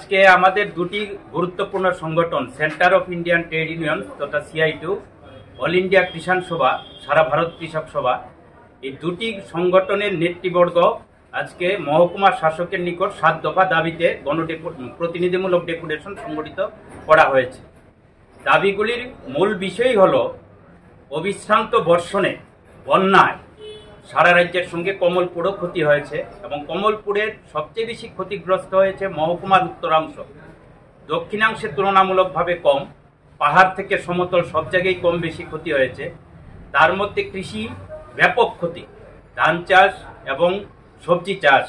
আজকে আমাদের দুটি গুরুত্বপূর্ণ সংগঠন centre of Indian trade union তথা CI2, অল ইন্ডিয়া কৃষাণ সভা, সারা ভারত কৃষক সভা, এই দুটি সংগঠনের নেতৃবর্গ আজকে মহকুমা শাসকের নিকট 7 দফা দাবিতে প্রতিনিধিমূলক ডেপুটেশন সংগঠিত করা হয়েছে। দাবিগুলির মূল বিষয় হল অবিশ্রান্ত বর্ষণে বন্যায় সারা রাজ্যের সঙ্গে কমলপুরও ক্ষতি হয়েছে এবং কমলপুরের সবচেয়ে বেশি ক্ষতিগ্রস্ত হয়েছে মহকুমার উত্তরাংশ। দক্ষিণাংশে তুলনামূলকভাবে কম, পাহাড় থেকে সমতল সব জায়গায় কম বেশি ক্ষতি হয়েছে। তার মধ্যে কৃষি ব্যাপক ক্ষতি, ধান চাষ এবং সবজি চাষ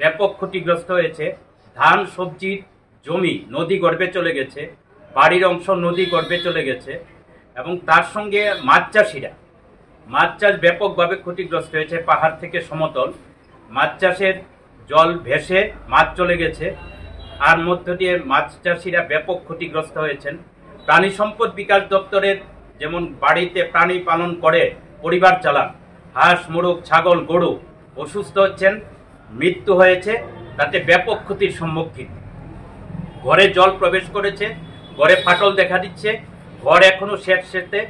ব্যাপক ক্ষতিগ্রস্ত হয়েছে। ধান সবজির জমি নদী গর্ভে চলে গেছে, বাড়ির অংশ নদী গর্ভে চলে গেছে এবং তার সঙ্গে মাছ চাষ ব্যাপকভাবে ক্ষতিগ্রস্ত হয়েছে। পাহাড় থেকে সমতল মাছ চাষের জল ভেসে মাছ চলে গেছে, আর মধ্য দিয়ে মাছ চাষিরা ব্যাপক ক্ষতিগ্রস্ত হয়েছেন। প্রাণী সম্পদ বিকাশ দপ্তরের যেমন বাড়িতে প্রাণী পালন করে পরিবার চালান, হাঁস মোরগ ছাগল গরু অসুস্থ হচ্ছেন, মৃত্যু হয়েছে, তাতে ব্যাপক ক্ষতির সম্মুখীন। ঘরে জল প্রবেশ করেছে, ঘরে ফাটল দেখা দিচ্ছে, ঘর এখনো সেতে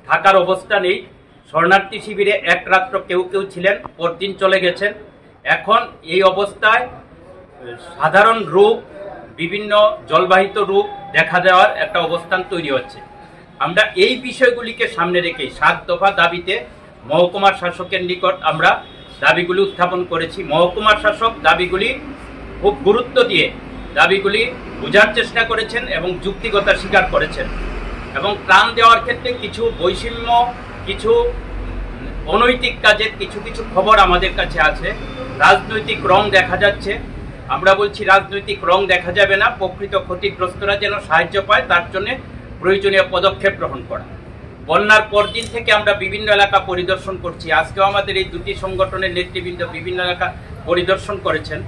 থাকার অবস্থা নেই। শরণার্থী শিবিরে এক রাত্র কেউ ছিলেন, পরদিন চলে গেছেন। এখন এই অবস্থায় সাধারণ রোগ, বিভিন্ন জলবাহিত রোগ দেখা দেওয়ার একটা অবস্থান তৈরি হচ্ছে। আমরা এই বিষয়গুলিকে সামনে রেখে 7 দফা দাবিতে মহকুমার শাসকের নিকট আমরা দাবিগুলি উত্থাপন করেছি। মহকুমার শাসক দাবিগুলি খুব গুরুত্ব দিয়ে দাবিগুলি বোঝার চেষ্টা করেছেন এবং যুক্তিগতা স্বীকার করেছেন এবং ত্রাণ দেওয়ার ক্ষেত্রে কিছু বৈষম্য, কিছু অনৈতিক কাজের কিছু খবর আমাদের কাছে আছে। রাজনৈতিক রং দেখা যাচ্ছে। আমরা বলছি রাজনৈতিক রং দেখা যাবে না, প্রকৃত ক্ষতিগ্রস্তরা যেন সাহায্য পায় তার জন্য প্রয়োজনীয় পদক্ষেপ গ্রহণ করা। বন্যার পরদিন থেকে আমরা বিভিন্ন এলাকা পরিদর্শন করছি। আজকেও আমাদের এই দুটি সংগঠনের নেতৃবৃন্দ বিভিন্ন এলাকা পরিদর্শন করেছেন,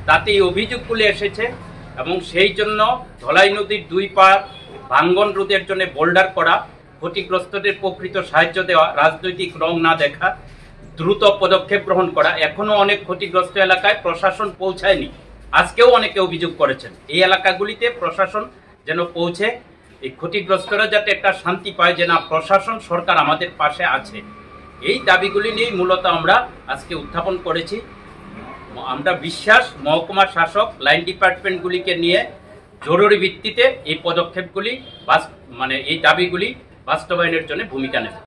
তাতে এই অভিযোগগুলি এসেছে এবং সেই জন্য ধলাই নদীর 2 পার ভাঙ্গন রোধের জন্য বোল্ডার করা, ক্ষতিগ্রস্তদের প্রকৃত সাহায্য দেওয়া, রাজনৈতিক রং না দেখা, দ্রুত পদক্ষেপ গ্রহণ করা। এখনো অনেক ক্ষতিগ্রস্ত এলাকায় প্রশাসন পৌঁছায়নি, আজকেও অনেকে অভিযোগ করেছেন। এই এলাকাগুলিতে প্রশাসন যেন পৌঁছে, এই ক্ষতিগ্রস্তরা যাতে একটা শান্তি পায় যে না প্রশাসন সরকার আমাদের পাশে আছে। এই দাবিগুলি নিয়েই মূলত আমরা আজকে উত্থাপন করেছি। আমরা বিশ্বাস মহকুমার শাসক লাইন ডিপার্টমেন্টগুলিকে নিয়ে জরুরি ভিত্তিতে এই পদক্ষেপগুলি এই দাবিগুলি বাস্তবায়নের জন্য ভূমিকা নেবে।